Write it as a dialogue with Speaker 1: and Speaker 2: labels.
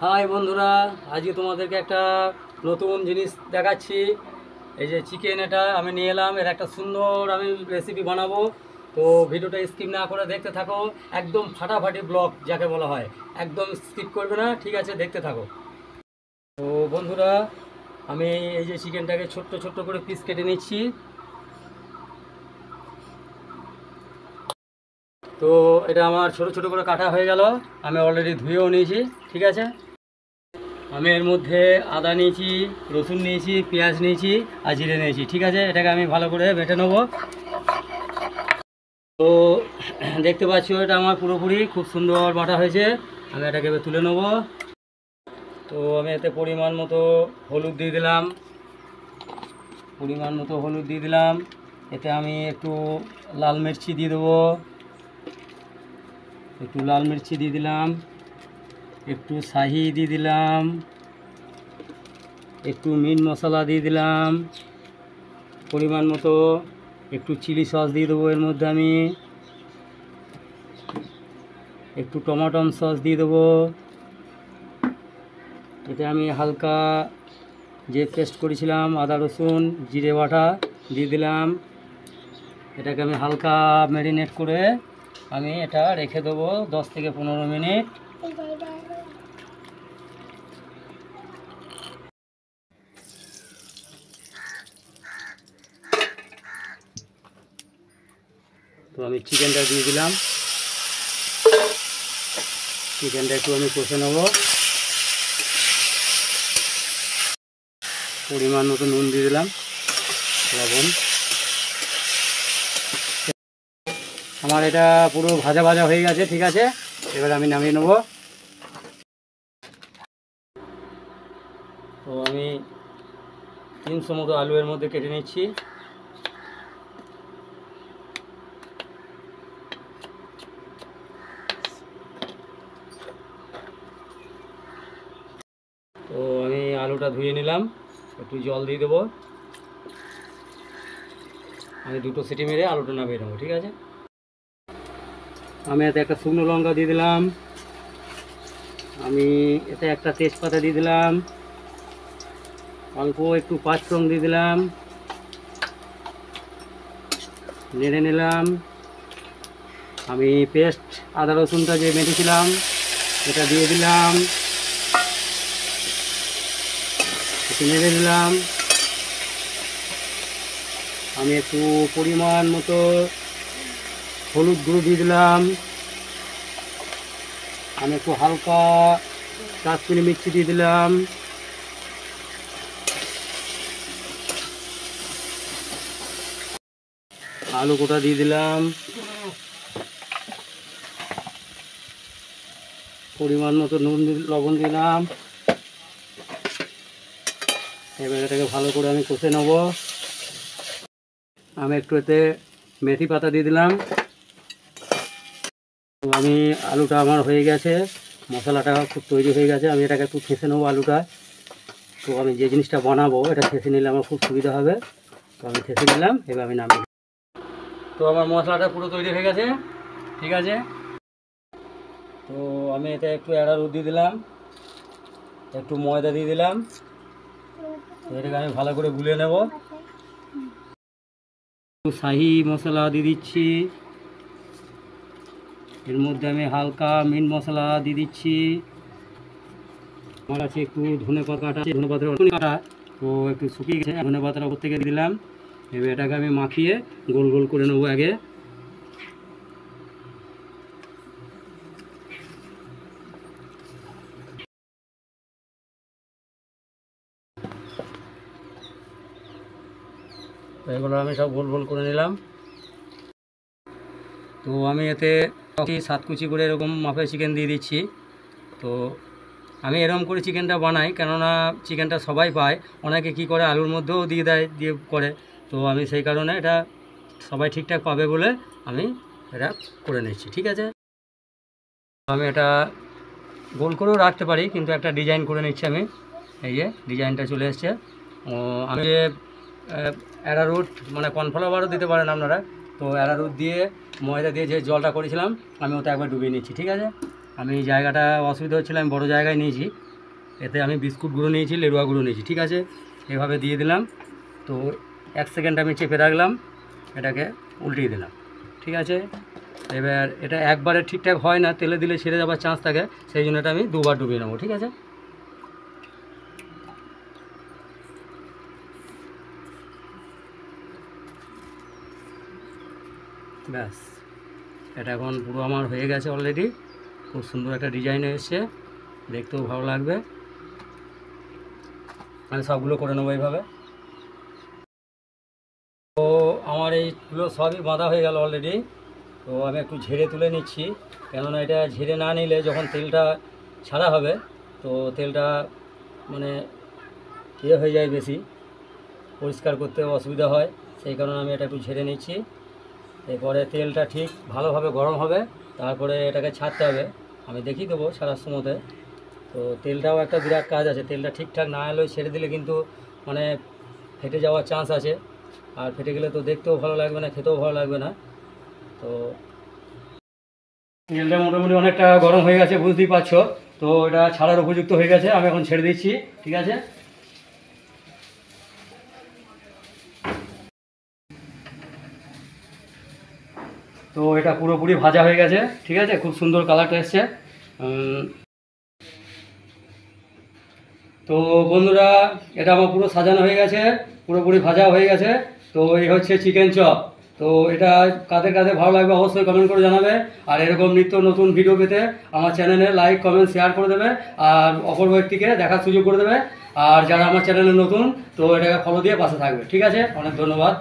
Speaker 1: High বন্ধুরা, আজকে তোমাদেরকে একটা নতুন জিনিস দেখাচ্ছি। এই যে চিকেন, এটা আমি নিয়ে এলাম। এর একটা সুন্দর আমি রেসিপি বানাবো। তো ভিডিওটা স্কিপ না করে দেখতে থাকো। একদম ফাটাফাটি ব্লগ যাকে বলা হয়, একদম স্কিপ করবে না, ঠিক আছে? দেখতে থাকো। তো বন্ধুরা, আমি এই যে চিকেনটাকে ছোট্ট ছোট্ট করে পিস কেটে নিচ্ছি। তো এটা আমার ছোট ছোট করে কাটা হয়ে গেল। আমি অলরেডি ধুয়েও নিয়েছি, ঠিক আছে? আমি এর মধ্যে আদা নিয়েছি, রসুন নিয়েছি, পেঁয়াজ নিয়েছি আর জিরে নিয়েছি, ঠিক আছে? এটাকে আমি ভালো করে বেটে নেবো। তো দেখতে পাচ্ছ, এটা আমার পুরোপুরি খুব সুন্দর বাটা হয়েছে। আমি এটাকে এবার তুলে নেবো। তো আমি এতে পরিমাণ মতো হলুদ দিয়ে দিলাম। এতে আমি একটু লাল মির্চি দিয়ে দেবো। একটু শাহি দিয়ে দিলাম। একটু মিট মশলা দিয়ে দিলাম পরিমাণ মতো। একটু চিলি সস দিয়ে দেবো এর মধ্যে। আমি একটু টমেটো সস দিয়ে দেবো। এতে আমি হালকা যে পেস্ট করেছিলাম আদা রসুন জিরে বাটা দিয়ে দিলাম। এটাকে আমি হালকা ম্যারিনেট করে আমি এটা রেখে দেবো 10 থেকে 15 মিনিট। তো আমি চিকেনটা দিয়ে দিলাম। চিকেনটা একটু আমি কষে নেব। পরিমাণ মতো নুন দিয়ে দিলাম, লবণ। আমার এটা পুরো ভাজা ভাজা হয়ে গেছে, ঠিক আছে? এবার আমি নামিয়ে নেব। তো আমি 300 মতো আলু এর মধ্যে কেটে নিচ্ছি। তো আমি আলুটা ধুয়ে নিলাম, একটু জল দিয়ে দেবো। আমি 2টো সিটি মেরে আলুটা নামিয়ে নেবো, ঠিক আছে? আমি এতে একটা শুকনো লঙ্কা দিয়ে দিলাম। আমি এতে একটা তেজপাতা দিয়ে দিলাম। অল্প একটু পাঁচফোড়ন দিয়ে দিলাম, নেড়ে নিলাম। আমি পেস্ট আদা রসুনটা যে বেঁধেছিলাম এটা দিয়ে দিলাম, একটু নেড়ে দিলাম। আমি একটু পরিমাণ মতো হলুদ গুঁড়ো দিয়ে দিলাম। আমি একটু হালকা কাশ্মীরি মির্চি দিয়ে দিলাম। আলু গোটা দিয়ে দিলাম। পরিমাণ মতো নুন লবণ দিলাম। এবার এটাকে ভালো করে আমি কষে নেব। আমি একটু এতে মেথি পাতা দিয়ে দিলাম। তো আমি আলুটা আমার হয়ে গেছে, মশলাটা খুব তৈরি হয়ে গেছে। আমি এটাকে একটু ঠেসে নেবো আলুটা। তো আমি যে জিনিসটা বানাবো এটা ঠেসে নিলে আমার খুব সুবিধা হবে। তো আমি ঠেসে দিলাম, এবার আমি নামিয়ে। তো আমার মশলাটা পুরো তৈরি হয়ে গেছে, ঠিক আছে? তো আমি এতে একটু অ্যারারুট দিয়ে দিলাম, একটু ময়দা দিয়ে দিলাম। তো এটাকে আমি ভালো করে গুলিয়ে নেব। একটু শাহি মশলা দিয়ে দিচ্ছি। এর মধ্যে আমি হালকা মিট মশলা দিয়ে দিচ্ছি। আমার কাছে একটু ধনে পাতা কাটা, তো একটু শুকিয়ে গেছে, ধনে পাতার ওপর থেকে দিয়ে দিলাম। এবার এটাকে আমি মাখিয়ে গোল গোল করে নেবো আগে। তো এগুলো আমি সব গোল গোল করে নিলাম। তো আমি এতে 7 কুচি করে এরকম মাপে চিকেন দিয়ে দিচ্ছি। তো আমি এরকম করে চিকেনটা বানাই, কেননা চিকেনটা সবাই পায়। অনেকে কি করে আলুর মধ্যেও দিয়ে দেয়, দিয়ে করে। তো আমি সেই কারণে এটা সবাই ঠিকঠাক পাবে বলে আমি এটা করে নিচ্ছি, ঠিক আছে? আমি এটা গোল করেও রাখতে পারি, কিন্তু একটা ডিজাইন করে নিচ্ছি আমি। এই যে ডিজাইনটা চলে এসছে। আমি যে অ্যারারুট মানে কর্নফ্লাওয়ারও দিতে পারেন আপনারা। তো অ্যারারুট দিয়ে ময়দা দিয়ে যে জলটা করেছিলাম আমি ওটা একবার ডুবিয়ে নিচ্ছি, ঠিক আছে? আমি জায়গাটা অসুবিধা হচ্ছিল, আমি বড়ো জায়গায় নিয়েছি। এতে আমি বিস্কুট গুঁড়ো নিয়েছি, লেরুয়া গুঁড়ো নিয়েছি, ঠিক আছে। এভাবে দিয়ে দিলাম। তো 1 সেকেন্ড আমি চেপে রাখলাম, এটাকে উল্টিয়ে দিলাম, ঠিক আছে। এবার এটা একবারে ঠিকঠাক হয় না, তেলে দিলে ছেড়ে যাওয়ার চান্স থাকে, সেই জন্য এটা আমি 2বার ডুবিয়ে নেবো, ঠিক আছে। ব্যাস, এটা এখন পুরো আমার হয়ে গেছে অলরেডি। খুব সুন্দর একটা ডিজাইন এসছে, দেখতেও ভালো লাগবে। আমি সবগুলো করে নেবো এইভাবে। তো আমার এইগুলো সবই বাঁধা হয়ে গেল অলরেডি। তো আমি একটু ঝেড়ে তুলে নিচ্ছি, কেননা এটা ঝেড়ে না নিলে যখন তেলটা ছাড়া হবে তো তেলটা মানে হয়ে যায়, বেশি পরিষ্কার করতে অসুবিধা হয়, সেই কারণে আমি এটা একটু ঝেড়ে নিচ্ছি। এরপরে তেলটা ঠিক ভালোভাবে গরম হবে, তারপরে এটাকে ছাড়তে হবে। আমি দেখিয়ে দেবো ছাড়ার সময়তে। তো তেলটাও একটা বিরাট কাজ আছে, তেলটা ঠিকঠাক না এলেও ছেড়ে দিলে কিন্তু মানে ফেটে যাওয়ার চান্স আছে, আর ফেটে গেলে তো দেখতেও ভালো লাগবে না, খেতেও ভালো লাগবে না। তো তেলটা মোটামুটি অনেকটা গরম হয়ে গেছে, বুঝতেই পারছো। তো এটা ছাড়ার উপযুক্ত হয়ে গেছে, আমি এখন ছেড়ে দিচ্ছি, ঠিক আছে। তো এটা পুরোপুরি ভাজা হয়ে গেছে, ঠিক আছে, খুব সুন্দর কালারটা এসছে। তো বন্ধুরা, এটা আমার পুরো সাজানো হয়ে গেছে, পুরোপুরি ভাজা হয়ে গেছে। তো এই হচ্ছে চিকেন চপ। তো এটা কাদের কাদের ভালো লাগবে অবশ্যই কমেন্ট করে জানাবে। আর এরকম নিত্য নতুন ভিডিও পেতে আমার চ্যানেলে লাইক কমেন্ট শেয়ার করে দেবে, আর অপর ব্যক্তিকে দেখার সুযোগ করে দেবে। আর যারা আমার চ্যানেলে নতুন, তো এটাকে ফলো দিয়ে পাশে থাকবে, ঠিক আছে। অনেক ধন্যবাদ।